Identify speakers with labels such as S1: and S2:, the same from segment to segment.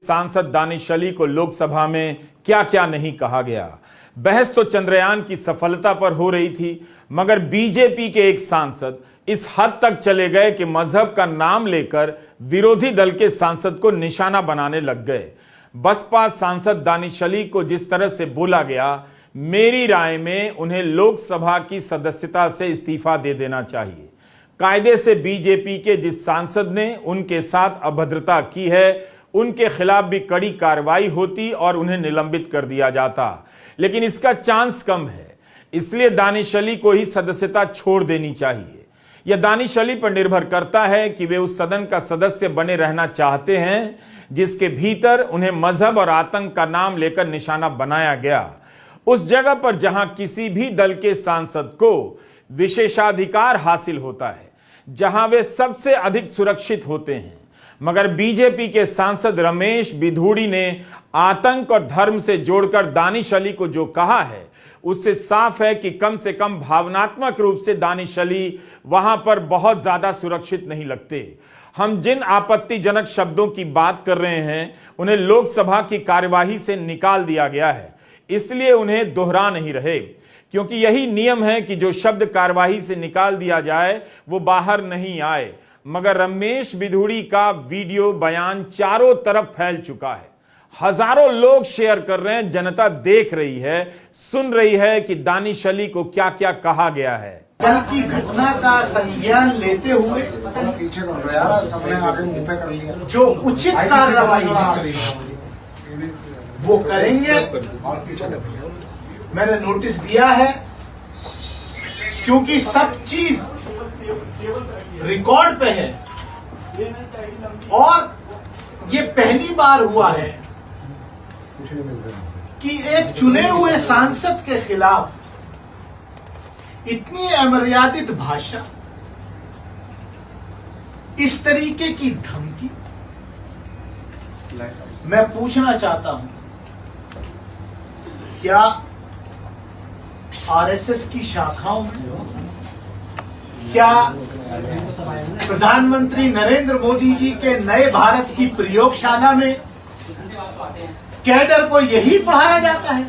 S1: सांसद दानिश अली को लोकसभा में क्या क्या नहीं कहा गया। बहस तो चंद्रयान की सफलता पर हो रही थी, मगर बीजेपी के एक सांसद इस हद तक चले गए कि मजहब का नाम लेकर विरोधी दल के सांसद को निशाना बनाने लग गए। बसपा सांसद दानिश अली को जिस तरह से बोला गया, मेरी राय में उन्हें लोकसभा की सदस्यता से इस्तीफा दे देना चाहिए। कायदे से बीजेपी के जिस सांसद ने उनके साथ अभद्रता की है, उनके खिलाफ भी कड़ी कार्रवाई होती और उन्हें निलंबित कर दिया जाता, लेकिन इसका चांस कम है। इसलिए दानिश अली को ही सदस्यता छोड़ देनी चाहिए। यह दानिश अली पर निर्भर करता है कि वे उस सदन का सदस्य बने रहना चाहते हैं जिसके भीतर उन्हें मजहब और आतंक का नाम लेकर निशाना बनाया गया। उस जगह पर जहां किसी भी दल के सांसद को विशेषाधिकार हासिल होता है, जहां वे सबसे अधिक सुरक्षित होते हैं। मगर बीजेपी के सांसद रमेश बिधूड़ी ने आतंक और धर्म से जोड़कर दानिश अली को जो कहा है, उससे साफ है कि कम से कम भावनात्मक रूप से दानिश अली वहां पर बहुत ज्यादा सुरक्षित नहीं लगते। हम जिन आपत्तिजनक शब्दों की बात कर रहे हैं, उन्हें लोकसभा की कार्यवाही से निकाल दिया गया है, इसलिए उन्हें दोहरा नहीं रहे, क्योंकि यही नियम है कि जो शब्द कार्यवाही से निकाल दिया जाए वो बाहर नहीं आए। मगर रमेश बिधूड़ी का वीडियो बयान चारों तरफ फैल चुका है, हजारों लोग शेयर कर रहे हैं, जनता देख रही है, सुन रही है कि दानिश अली को क्या क्या कहा गया है।
S2: कल की घटना का संज्ञान लेते हुए जो उचित कार्रवाई वो करेंगे। मैंने नोटिस दिया है, क्योंकि सब चीज रिकॉर्ड पे है और ये पहली बार हुआ है कि एक चुने हुए सांसद के खिलाफ इतनी अमर्यादित भाषा, इस तरीके की धमकी। मैं पूछना चाहता हूं, क्या आरएसएस की शाखाओं में, क्या प्रधानमंत्री नरेंद्र मोदी जी के नए भारत की प्रयोगशाला में कैडर को यही पढ़ाया जाता है?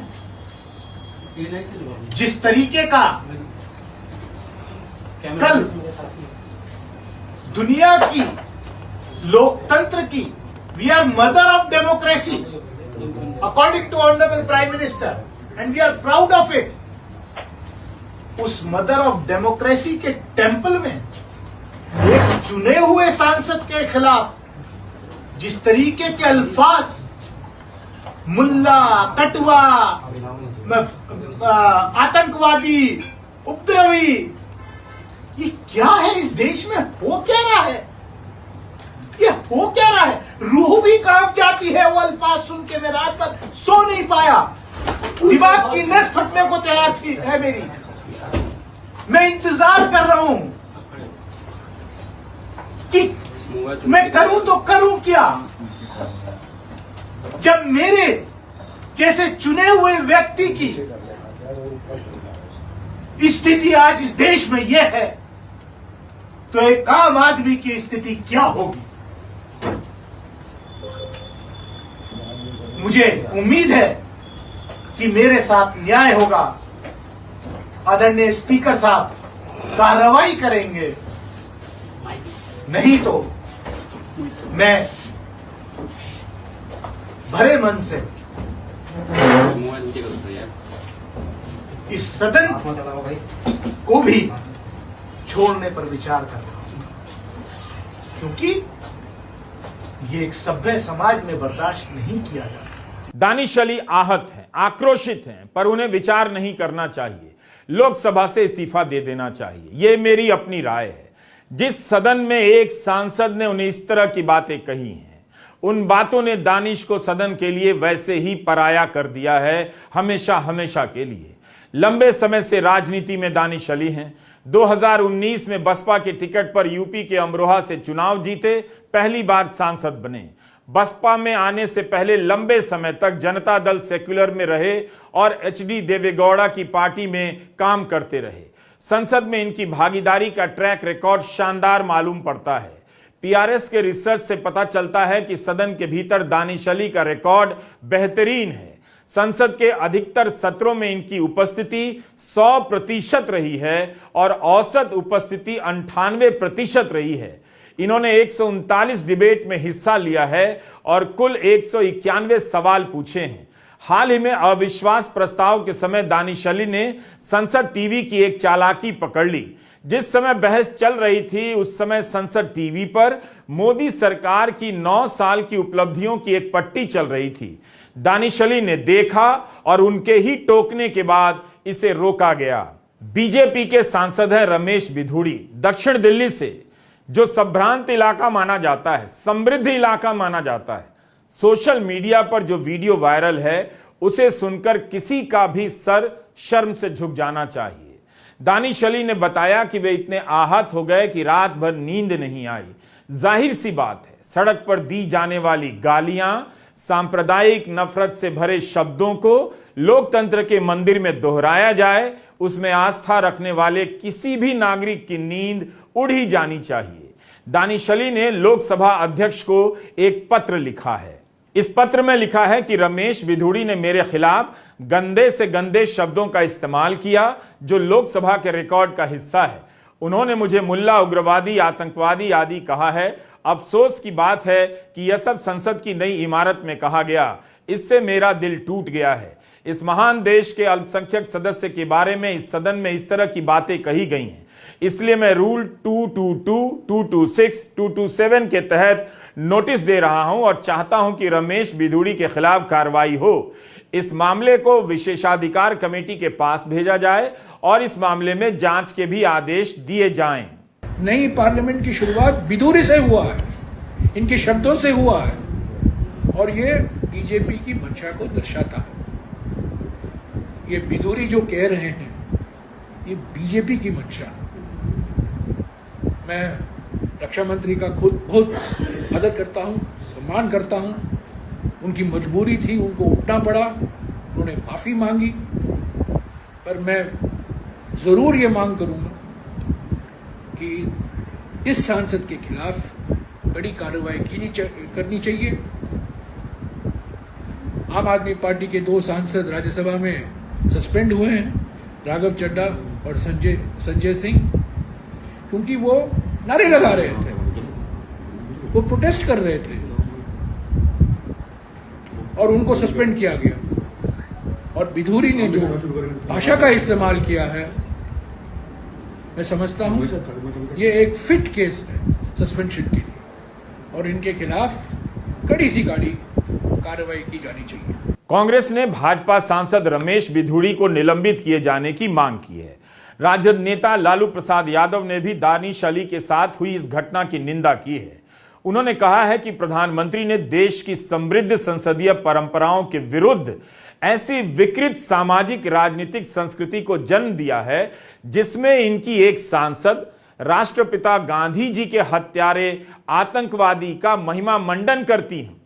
S2: जिस तरीके का कल दुनिया की लोकतंत्र की, we are mother of democracy according to honourable prime minister and we are proud of it. उस मदर ऑफ डेमोक्रेसी के टेंपल में एक चुने हुए सांसद के खिलाफ जिस तरीके के अल्फाज, मुल्ला, कटवा, आतंकवादी, उपद्रवी, ये क्या है? इस देश में हो क्या रहा है? ये हो क्या रहा है? रूह भी कांप जाती है वो अल्फाज सुन के। मैं रात भर सो नहीं पाया, दिमाग की नस फटने को तैयार थी है मेरी। मैं इंतजार कर रहा हूं कि मैं करूं तो करूं क्या, जब मेरे जैसे चुने हुए व्यक्ति की स्थिति आज इस देश में यह है, तो एक आम आदमी की स्थिति क्या होगी? मुझे उम्मीद है कि मेरे साथ न्याय होगा। आदरणीय स्पीकर साहब कार्रवाई करेंगे, नहीं तो मैं भरे मन से इस सदन को भी छोड़ने पर विचार कर रहा हूं, क्योंकि ये एक सभ्य समाज में बर्दाश्त नहीं किया जाता।
S1: दानिश अली आहत हैं, आक्रोशित हैं, पर उन्हें विचार नहीं करना चाहिए, लोकसभा से इस्तीफा दे देना चाहिए। यह मेरी अपनी राय है। जिस सदन में एक सांसद ने उन्हें इस तरह की बातें कही हैं, उन बातों ने दानिश को सदन के लिए वैसे ही पराया कर दिया है, हमेशा हमेशा के लिए। लंबे समय से राजनीति में दानिश अली हैं। 2019 में बसपा के टिकट पर यूपी के अमरोहा से चुनाव जीते, पहली बार सांसद बने। बसपा में आने से पहले लंबे समय तक जनता दल सेक्युलर में रहे और एचडी देवेगौड़ा की पार्टी में काम करते रहे। संसद में इनकी भागीदारी का ट्रैक रिकॉर्ड शानदार मालूम पड़ता है। पीआरएस के रिसर्च से पता चलता है कि सदन के भीतर दानिश अली का रिकॉर्ड बेहतरीन है। संसद के अधिकतर सत्रों में इनकी उपस्थिति 100% रही है और औसत उपस्थिति 98% रही है। इन्होंने 139 डिबेट में हिस्सा लिया है और कुल 191 सवाल पूछे हैं। हाल ही में अविश्वास प्रस्ताव के समय दानिश अली ने संसद टीवी की एक चालाकी पकड़ ली। जिस समय बहस चल रही थी उस समय संसद टीवी पर मोदी सरकार की 9 साल की उपलब्धियों की एक पट्टी चल रही थी। दानिश अली ने देखा और उनके ही टोकने के बाद इसे रोका गया। बीजेपी के सांसद हैं रमेश बिधूड़ी, दक्षिण दिल्ली से, जो संभ्रांत इलाका माना जाता है, समृद्ध इलाका माना जाता है। सोशल मीडिया पर जो वीडियो वायरल है उसे सुनकर किसी का भी सर शर्म से झुक जाना चाहिए। दानिश अली ने बताया कि वे इतने आहत हो गए कि रात भर नींद नहीं आई। जाहिर सी बात है, सड़क पर दी जाने वाली गालियां, सांप्रदायिक नफरत से भरे शब्दों को लोकतंत्र के मंदिर में दोहराया जाए, उसमें आस्था रखने वाले किसी भी नागरिक की नींद उड़ ही जानी चाहिए। दानिश अली ने लोकसभा अध्यक्ष को एक पत्र लिखा है। इस पत्र में लिखा है कि रमेश बिधूड़ी ने मेरे खिलाफ गंदे से गंदे शब्दों का इस्तेमाल किया जो लोकसभा के रिकॉर्ड का हिस्सा है। उन्होंने मुझे मुल्ला, उग्रवादी, आतंकवादी आदि कहा है। अफसोस की बात है कि यह सब संसद की नई इमारत में कहा गया। इससे मेरा दिल टूट गया है। इस महान देश के अल्पसंख्यक सदस्य के बारे में इस सदन में इस तरह की बातें कही गई हैं। इसलिए मैं रूल 222, 226, 227 के तहत नोटिस दे रहा हूं और चाहता हूं कि रमेश बिधूड़ी के खिलाफ कार्रवाई हो। इस मामले को विशेषाधिकार कमेटी के पास भेजा जाए और इस मामले में जांच के भी आदेश दिए जाएं।
S3: नई पार्लियामेंट की शुरुआत बिधूड़ी से हुआ है, इनके शब्दों से हुआ है और ये बीजेपी की मंशा को दर्शाता है। ये बिधूड़ी जो कह रहे हैं ये बीजेपी की मंशा है। मैं रक्षा मंत्री का खुद बहुत आदर करता हूं, सम्मान करता हूं। उनकी मजबूरी थी, उनको उठना पड़ा, उन्होंने माफी मांगी। पर मैं जरूर ये मांग करूंगा कि इस सांसद के खिलाफ बड़ी कार्रवाई करनी चाहिए। आम आदमी पार्टी के 2 सांसद राज्यसभा में सस्पेंड हुए हैं, राघव चड्ढा और संजय सिंह, क्योंकि वो नारे लगा रहे थे, वो प्रोटेस्ट कर रहे थे और उनको सस्पेंड किया गया। और बिधूड़ी ने जो भाषा का इस्तेमाल किया है, मैं समझता हूं ये एक फिट केस है सस्पेंशन के लिए और इनके खिलाफ कड़ी सी कार्रवाई की जानी चाहिए।
S1: कांग्रेस ने भाजपा सांसद रमेश बिधूड़ी को निलंबित किए जाने की मांग की है। राजद नेता लालू प्रसाद यादव ने भी दानिश अली के साथ हुई इस घटना की निंदा की है। उन्होंने कहा है कि प्रधानमंत्री ने देश की समृद्ध संसदीय परंपराओं के विरुद्ध ऐसी विकृत सामाजिक राजनीतिक संस्कृति को जन्म दिया है जिसमें इनकी एक सांसद राष्ट्रपिता गांधी जी के हत्यारे आतंकवादी का महिमा मंडन करती हैं।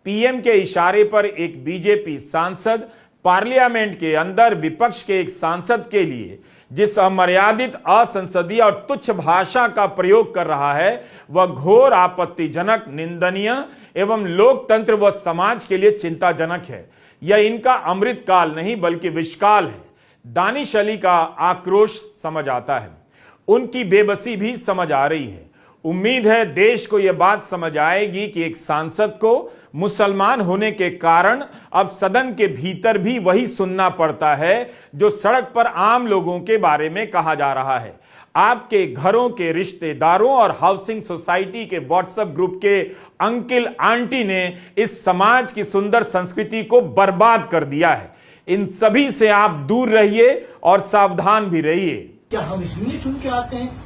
S1: पीएम के इशारे पर एक बीजेपी सांसद पार्लियामेंट के अंदर विपक्ष के एक सांसद के लिए जिस अमर्यादित, असंसदीय और तुच्छ भाषा का प्रयोग कर रहा है वह घोर आपत्तिजनक, निंदनीय एवं लोकतंत्र व समाज के लिए चिंताजनक है। यह इनका अमृतकाल नहीं बल्कि विषकाल है। दानिश अली का आक्रोश समझ आता है, उनकी बेबसी भी समझ आ रही है। उम्मीद है देश को यह बात समझ आएगी कि एक सांसद को मुसलमान होने के कारण अब सदन के भीतर भी वही सुनना पड़ता है जो सड़क पर आम लोगों के बारे में कहा जा रहा है। आपके घरों के रिश्तेदारों और हाउसिंग सोसाइटी के व्हाट्सएप ग्रुप के अंकल आंटी ने इस समाज की सुंदर संस्कृति को बर्बाद कर दिया है। इन सभी से आप दूर रहिए और सावधान भी रहिए।
S2: क्या हम इसलिए चुन के आते हैं?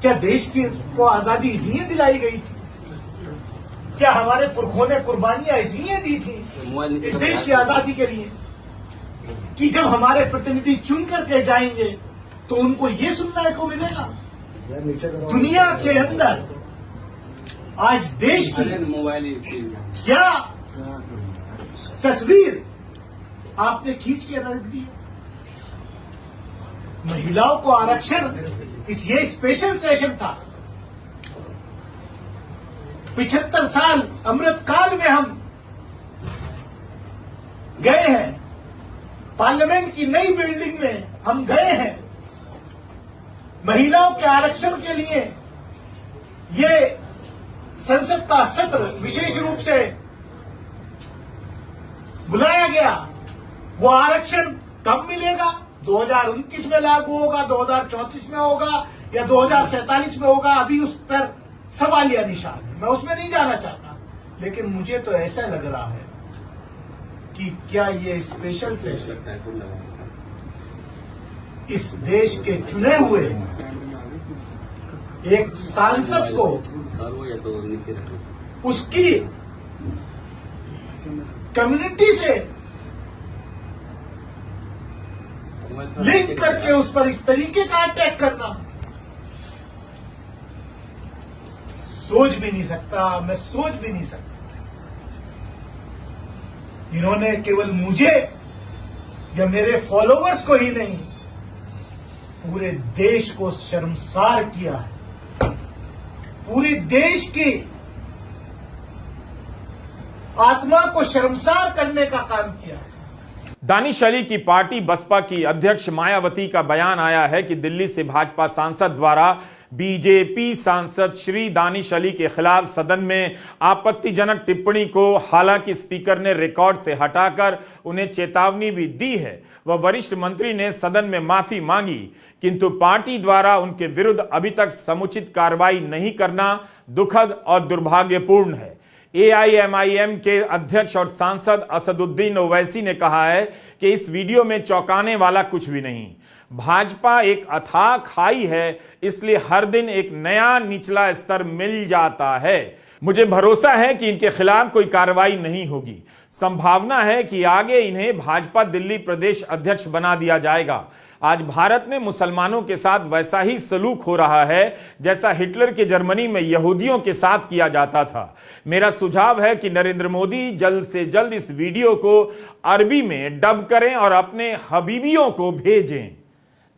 S2: क्या देश को आजादी इसलिए दिलाई गई थी? क्या हमारे पुरखों ने कुर्बानियां इसलिए दी थी इस देश की आजादी के लिए कि जब हमारे प्रतिनिधि चुन करके जाएंगे तो उनको ये सुनने को मिलेगा? दुनिया के अंदर आज देश की क्या तस्वीर आपने खींच के रख दी? महिलाओं को आरक्षण, ये स्पेशल सेशन था 75 साल अमृत काल में हम गए हैं, पार्लियामेंट की नई बिल्डिंग में हम गए हैं, महिलाओं के आरक्षण के लिए ये संसद का सत्र विशेष रूप से बुलाया गया। वो आरक्षण कब मिलेगा? 2029 में लागू होगा, 2034 में होगा या 2047 में होगा? अभी उस पर सवालिया निशान है, मैं उसमें नहीं जाना चाहता। लेकिन मुझे तो ऐसा लग रहा है कि क्या ये स्पेशल सेशन इस देश के चुने हुए एक सांसद को उसकी कम्युनिटी से लिंक करके उस पर इस तरीके का अटैक करना सोच भी नहीं सकता, मैं सोच भी नहीं सकता। इन्होंने केवल मुझे या मेरे फॉलोअर्स को ही नहीं, पूरे देश को शर्मसार किया है, पूरे देश की आत्मा को शर्मसार करने का काम किया है।
S1: दानिश अली की पार्टी बसपा की अध्यक्ष मायावती का बयान आया है कि दिल्ली से भाजपा सांसद द्वारा बीजेपी सांसद श्री दानिश अली के खिलाफ सदन में आपत्तिजनक टिप्पणी को हालांकि स्पीकर ने रिकॉर्ड से हटाकर उन्हें चेतावनी भी दी है, वह वरिष्ठ मंत्री ने सदन में माफी मांगी, किंतु पार्टी द्वारा उनके विरुद्ध अभी तक समुचित कार्रवाई नहीं करना दुखद और दुर्भाग्यपूर्ण है। एआईएमआईएम के अध्यक्ष और सांसद असदुद्दीन ओवैसी ने कहा है कि इस वीडियो में चौंकाने वाला कुछ भी नहीं। भाजपा एक अथाह खाई है, इसलिए हर दिन एक नया निचला स्तर मिल जाता है। मुझे भरोसा है कि इनके खिलाफ कोई कार्रवाई नहीं होगी। संभावना है कि आगे इन्हें भाजपा दिल्ली प्रदेश अध्यक्ष बना दिया जाएगा। आज भारत में मुसलमानों के साथ वैसा ही सलूक हो रहा है जैसा हिटलर के जर्मनी में यहूदियों के साथ किया जाता था। मेरा सुझाव है कि नरेंद्र मोदी जल्द से जल्द इस वीडियो को अरबी में डब करें और अपने हबीबियों को भेजें।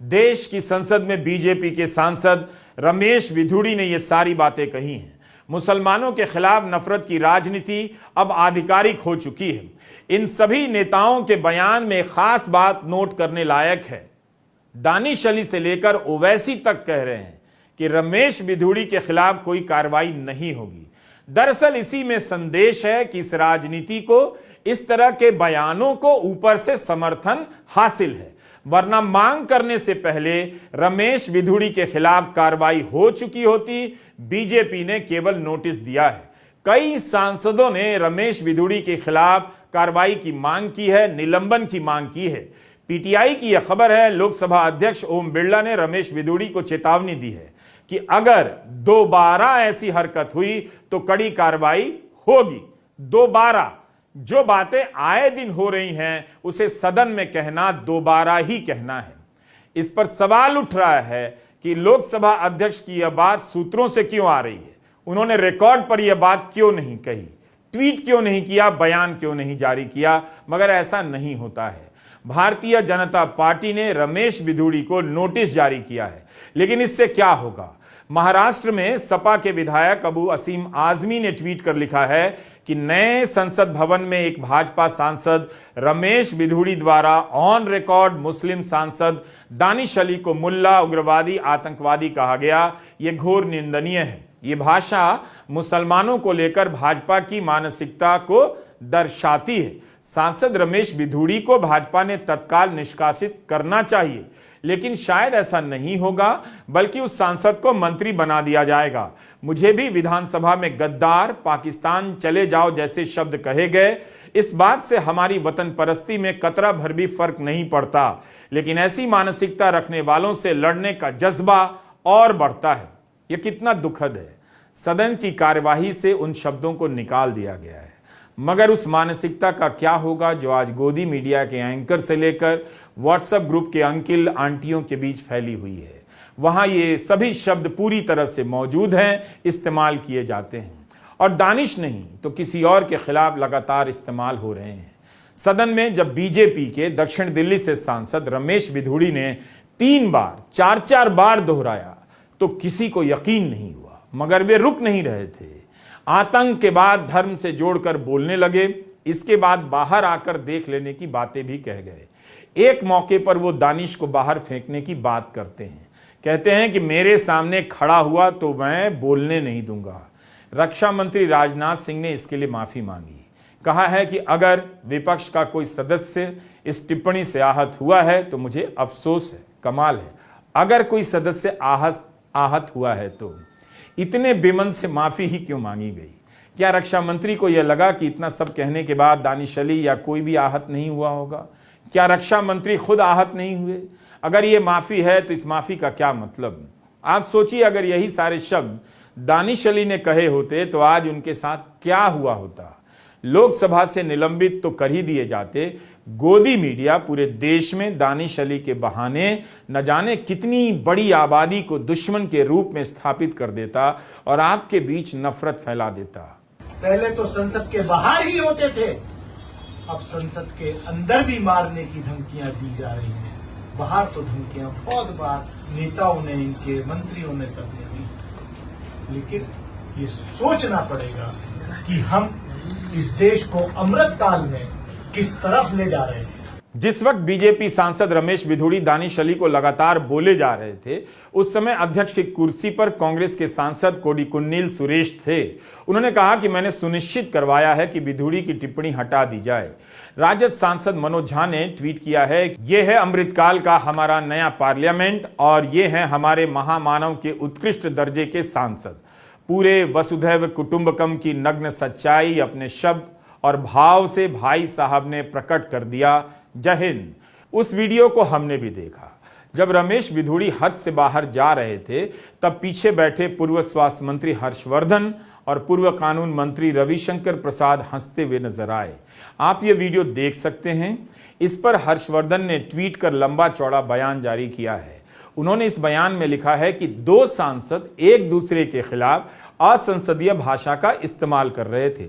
S1: देश की संसद में बीजेपी के सांसद रमेश बिधूड़ी ने यह सारी बातें कही हैं। मुसलमानों के खिलाफ नफरत की राजनीति अब आधिकारिक हो चुकी है। इन सभी नेताओं के बयान में खास बात नोट करने लायक है। दानिश अली से लेकर ओवैसी तक कह रहे हैं कि रमेश बिधूड़ी के खिलाफ कोई कार्रवाई नहीं होगी। दरअसल इसी में संदेश है कि इस राजनीति को, इस तरह के बयानों को ऊपर से समर्थन हासिल है, वरना मांग करने से पहले रमेश बिधूड़ी के खिलाफ कार्रवाई हो चुकी होती। बीजेपी ने केवल नोटिस दिया है। कई सांसदों ने रमेश बिधूड़ी के खिलाफ कार्रवाई की मांग की है, निलंबन की मांग की है। पीटीआई की यह खबर है, लोकसभा अध्यक्ष ओम बिरला ने रमेश बिधूड़ी को चेतावनी दी है कि अगर दोबारा ऐसी हरकत हुई तो कड़ी कार्रवाई होगी। दोबारा जो बातें आए दिन हो रही हैं उसे सदन में कहना दोबारा ही कहना है। इस पर सवाल उठ रहा है कि लोकसभा अध्यक्ष की यह बात सूत्रों से क्यों आ रही है। उन्होंने रिकॉर्ड पर यह बात क्यों नहीं कही, ट्वीट क्यों नहीं किया, बयान क्यों नहीं जारी किया। मगर ऐसा नहीं होता है। भारतीय जनता पार्टी ने रमेश बिधूड़ी को नोटिस जारी किया है, लेकिन इससे क्या होगा। महाराष्ट्र में सपा के विधायक अबू असीम आजमी ने ट्वीट कर लिखा है कि नए संसद भवन में एक भाजपा सांसद रमेश बिधूड़ी द्वारा ऑन रिकॉर्ड मुस्लिम सांसद दानिश अली को मुल्ला, उग्रवादी, आतंकवादी कहा गया। यह घोर निंदनीय है। यह भाषा मुसलमानों को लेकर भाजपा की मानसिकता को दर्शाती है। सांसद रमेश बिधूड़ी को भाजपा ने तत्काल निष्कासित करना चाहिए, लेकिन शायद ऐसा नहीं होगा, बल्कि उस सांसद को मंत्री बना दिया जाएगा। मुझे भी विधानसभा में गद्दार, पाकिस्तान चले जाओ जैसे शब्द कहे गए। इस बात से हमारी वतन परस्ती में कतरा भर भी फर्क नहीं पड़ता, लेकिन ऐसी मानसिकता रखने वालों से लड़ने का जज्बा और बढ़ता है। यह कितना दुखद है। सदन की कार्यवाही से उन शब्दों को निकाल दिया गया है, मगर उस मानसिकता का क्या होगा जो आज गोदी मीडिया के एंकर से लेकर व्हाट्सएप ग्रुप के अंकिल आंटियों के बीच फैली हुई है। वहां ये सभी शब्द पूरी तरह से मौजूद हैं, इस्तेमाल किए जाते हैं, और दानिश नहीं तो किसी और के खिलाफ लगातार इस्तेमाल हो रहे हैं। सदन में जब बीजेपी के दक्षिण दिल्ली से सांसद रमेश बिधूड़ी ने 3 बार 4 बार दोहराया तो किसी को यकीन नहीं हुआ, मगर वे रुक नहीं रहे थे। आतंक के बाद धर्म से जोड़कर बोलने लगे। इसके बाद बाहर आकर देख लेने की बातें भी कह गए। एक मौके पर वो दानिश को बाहर फेंकने की बात करते हैं, कहते हैं कि मेरे सामने खड़ा हुआ तो मैं बोलने नहीं दूंगा। रक्षा मंत्री राजनाथ सिंह ने इसके लिए माफी मांगी, कहा है कि अगर विपक्ष का कोई सदस्य इस टिप्पणी से आहत हुआ है तो मुझे अफसोस है, कमाल है, अगर कोई सदस्य आहत हुआ है तो इतने बेमन से माफी ही क्यों मांगी गई? क्या रक्षा मंत्री को यह लगा कि इतना सब कहने के बाद दानिश अली या कोई भी आहत नहीं हुआ होगा? क्या रक्षा मंत्री खुद आहत नहीं हुए? अगर ये माफी है तो इस माफी का क्या मतलब? आप सोचिए, अगर यही सारे शब्द दानिश अली ने कहे होते तो आज उनके साथ क्या हुआ होता? लोकसभा से निलंबित तो कर ही दिए जाते, गोदी मीडिया पूरे देश में दानिश अली के बहाने न जाने कितनी बड़ी आबादी को दुश्मन के रूप में स्थापित कर देता और आपके बीच नफरत फैला देता।
S2: पहले तो संसद के बाहर ही होते थे, अब संसद के अंदर भी मारने की धमकियां दी जा रही हैं। बाहर तो धमकियां बहुत बार नेताओं ने, इनके मंत्रियों ने, सबने दी, लेकिन ये सोचना पड़ेगा कि हम इस देश को अमृत काल में किस तरफ ले जा रहे हैं।
S1: जिस वक्त बीजेपी सांसद रमेश बिधूड़ी दानिश अली को लगातार बोले जा रहे थे, उस समय अध्यक्ष की कुर्सी पर कांग्रेस के सांसद कोडिकुन्नील सुरेश थे। उन्होंने कहा कि मैंने सुनिश्चित करवाया है कि बिधूड़ी की टिप्पणी हटा दी जाए। राजद सांसद मनोज झा ने ट्वीट किया है, ये है अमृतकाल का हमारा नया पार्लियामेंट और ये है हमारे महामानव के उत्कृष्ट दर्जे के सांसद। पूरे वसुधैव कुटुंबकम की नग्न सच्चाई अपने शब्द और भाव से भाई साहब ने प्रकट कर दिया। जय हिंद। उस वीडियो को हमने भी देखा। जब रमेश बिधूड़ी हद से बाहर जा रहे थे तब पीछे बैठे पूर्व स्वास्थ्य मंत्री हर्षवर्धन और पूर्व कानून मंत्री रविशंकर प्रसाद हंसते हुए नजर आए। आप ये वीडियो देख सकते हैं। इस पर हर्षवर्धन ने ट्वीट कर लंबा चौड़ा बयान जारी किया है। उन्होंने इस बयान में लिखा है कि दो सांसद एक दूसरे के खिलाफ असंसदीय भाषा का इस्तेमाल कर रहे थे।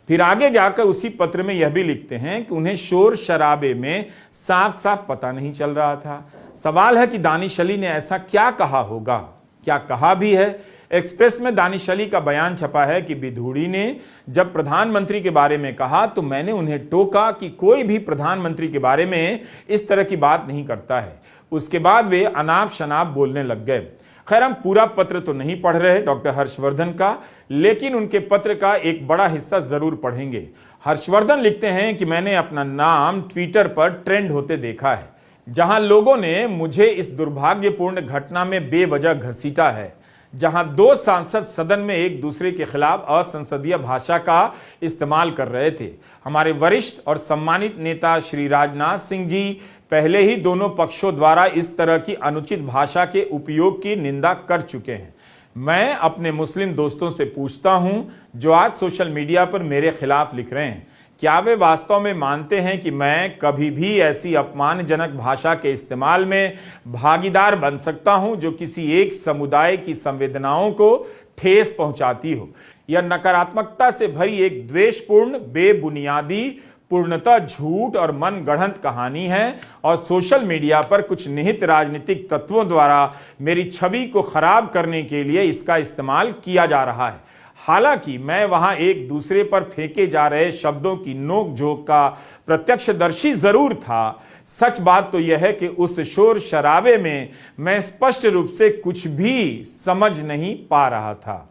S1: फिर आगे जाकर उसी पत्र में यह भी लिखते हैं कि उन्हें शोर शराबे में साफ साफ पता नहीं चल रहा था। सवाल है कि दानिश अली ने ऐसा क्या कहा होगा? क्या कहा भी है? एक्सप्रेस में दानिश अली का बयान छपा है कि बिधूड़ी ने जब प्रधानमंत्री के बारे में कहा तो मैंने उन्हें टोका कि कोई भी प्रधानमंत्री के बारे में इस तरह की बात नहीं करता है। उसके बाद वे अनाप शनाप बोलने लग गए। खैर, हम पूरा पत्र तो नहीं पढ़ रहे डॉक्टर हर्षवर्धन का, लेकिन उनके पत्र का एक बड़ा हिस्सा जरूर पढ़ेंगे। हर्षवर्धन लिखते हैं कि मैंने अपना नाम ट्विटर पर ट्रेंड होते देखा है, जहां लोगों ने मुझे इस दुर्भाग्यपूर्ण घटना में बेवजह घसीटा है, जहां दो सांसद सदन में एक दूसरे के खिलाफ असंसदीय भाषा का इस्तेमाल कर रहे थे। हमारे वरिष्ठ और सम्मानित नेता श्री राजनाथ सिंह जी पहले ही दोनों पक्षों द्वारा इस तरह की अनुचित भाषा के उपयोग की निंदा कर चुके हैं। मैं अपने मुस्लिम दोस्तों से पूछता हूं जो आज सोशल मीडिया पर मेरे खिलाफ लिख रहे हैं, क्या वे वास्तव में मानते हैं कि मैं कभी भी ऐसी अपमानजनक भाषा के इस्तेमाल में भागीदार बन सकता हूं जो किसी एक समुदाय की संवेदनाओं को ठेस पहुंचाती हो? यह नकारात्मकता से भरी एक द्वेषपूर्ण, बेबुनियादी, पूर्णतः झूठ और मन गढ़ंत कहानी है और सोशल मीडिया पर कुछ निहित राजनीतिक तत्वों द्वारा मेरी छवि को खराब करने के लिए इसका इस्तेमाल किया जा रहा है। हालांकि मैं वहां एक दूसरे पर फेंके जा रहे शब्दों की नोक-झोंक का प्रत्यक्षदर्शी जरूर था। सच बात तो यह है कि उस शोर शराबे में मैं स्पष्ट रूप से कुछ भी समझ नहीं पा रहा था।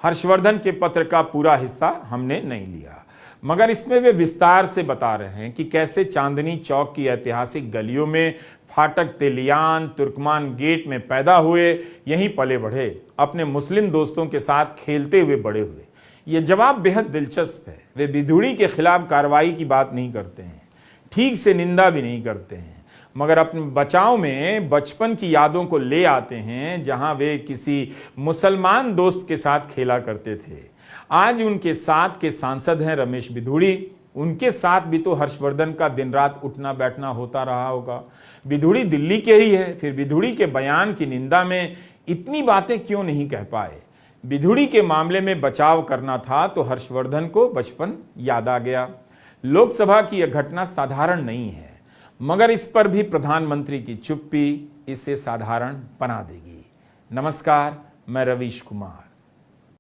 S1: हर्षवर्धन के पत्र का पूरा हिस्सा हमने नहीं लिया, मगर इसमें वे विस्तार से बता रहे हैं कि कैसे चांदनी चौक की ऐतिहासिक गलियों में फाटक तेलियान, तुर्कमान गेट में पैदा हुए, यहीं पले बढ़े, अपने मुस्लिम दोस्तों के साथ खेलते हुए बड़े हुए। ये जवाब बेहद दिलचस्प है। वे बिधूड़ी के खिलाफ कार्रवाई की बात नहीं करते हैं, ठीक से निंदा भी नहीं करते हैं, मगर अपने बचाव में बचपन की यादों को ले आते हैं जहां वे किसी मुसलमान दोस्त के साथ खेला करते थे। आज उनके साथ के सांसद हैं रमेश बिधूड़ी। उनके साथ भी तो हर्षवर्धन का दिन रात उठना बैठना होता रहा होगा। बिधूड़ी दिल्ली के ही है, फिर बिधूड़ी के बयान की निंदा में इतनी बातें क्यों नहीं कह पाए? बिधूड़ी के मामले में बचाव करना था तो हर्षवर्धन को बचपन याद आ गया। लोकसभा की यह घटना साधारण नहीं है, मगर इस पर भी प्रधानमंत्री की चुप्पी इसे साधारण बना देगी। नमस्कार, मैं रवीश कुमार।